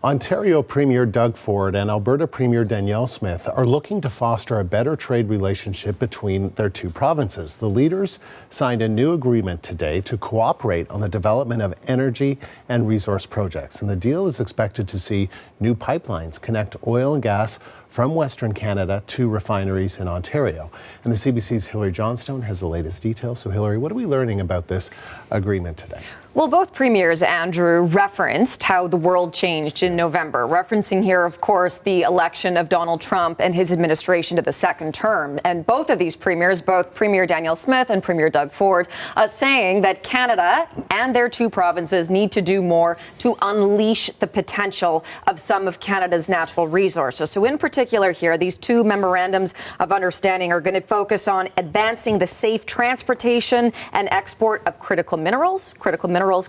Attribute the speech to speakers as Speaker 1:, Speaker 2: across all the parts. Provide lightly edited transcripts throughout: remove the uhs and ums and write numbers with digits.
Speaker 1: Ontario Premier Doug Ford and Alberta Premier Danielle Smith are looking to foster a better trade relationship between their two provinces. The leaders signed a new agreement today to cooperate on the development of energy and resource projects. And the deal is expected to see new pipelines connect oil and gas from Western Canada to refineries in Ontario. And the CBC's Hilary Johnstone has the latest details. So Hilary, what are we learning about this agreement today?
Speaker 2: Well, both premiers, Andrew, referenced how the world changed in November, referencing here, of course, the election of Donald Trump and his administration to the second term. And both of these premiers, both Premier Danielle Smith and Premier Doug Ford, saying that Canada and their two provinces need to do more to unleash the potential of some of Canada's natural resources. So in particular here, these two memorandums of understanding are going to focus on advancing the safe transportation and export of critical minerals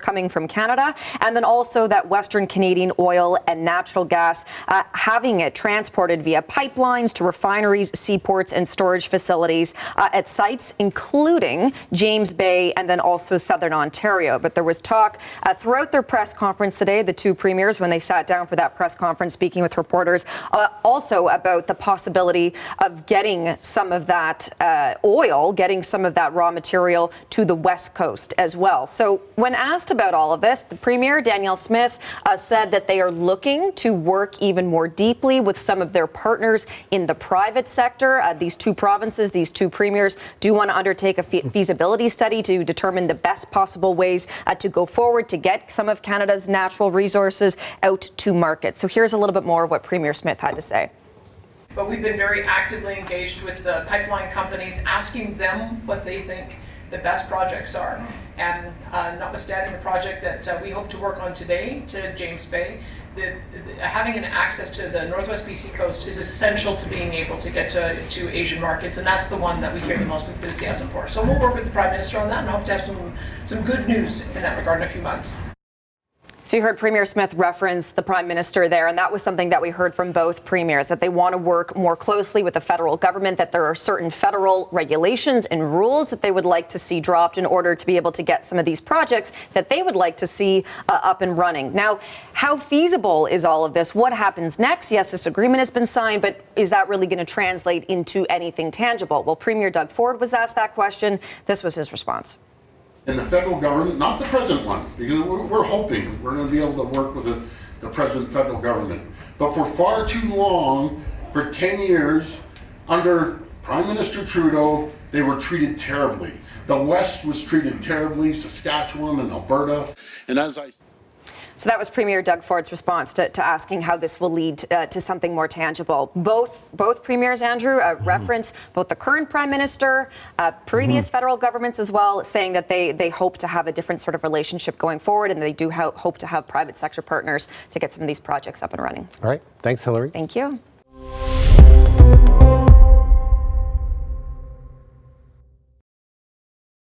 Speaker 2: coming from Canada, and then also that Western Canadian oil and natural gas, having it transported via pipelines to refineries, seaports, and storage facilities at sites including James Bay and then also Southern Ontario. But there was talk throughout their press conference today, the two premiers, when they sat down for that press conference speaking with reporters, also about the possibility of getting some of that oil, getting some of that raw material to the West Coast as well. So when asked about all of this, the Premier, Danielle Smith, said that they are looking to work even more deeply with some of their partners in the private sector. These two provinces, these two premiers do want to undertake a feasibility study to determine the best possible ways to go forward to get some of Canada's natural resources out to market. So here's a little bit more of what Premier Smith had to say.
Speaker 3: But we've been very actively engaged with the pipeline companies, asking them what they think the best projects are. And notwithstanding the project that we hope to work on today to James Bay, having an access to the Northwest BC coast is essential to being able to get to Asian markets, and that's the one that we hear the most enthusiasm for. So we'll work with the Prime Minister on that and hope to have some good news in that regard in a few months.
Speaker 2: So you heard Premier Smith reference the Prime Minister there, and that was something that we heard from both premiers, that they want to work more closely with the federal government, that there are certain federal regulations and rules that they would like to see dropped in order to be able to get some of these projects that they would like to see up and running. Now, how feasible is all of this? What happens next? Yes, this agreement has been signed, but is that really going to translate into anything tangible? Well, Premier Doug Ford was asked that question. This was his response.
Speaker 4: And the federal government, not the present one, because we're hoping we're going to be able to work with the present federal government. But for far too long, for 10 years, under Prime Minister Trudeau, they were treated terribly. The West was treated terribly, Saskatchewan and Alberta. And as I
Speaker 2: So that was Premier Doug Ford's response to asking how this will lead to something more tangible. Both premiers, Andrew, reference both the current Prime Minister, previous federal governments as well, saying that they hope to have a different sort of relationship going forward, and they do hope to have private sector partners to get some of these projects up and running.
Speaker 1: All right. Thanks, Hilary.
Speaker 2: Thank you.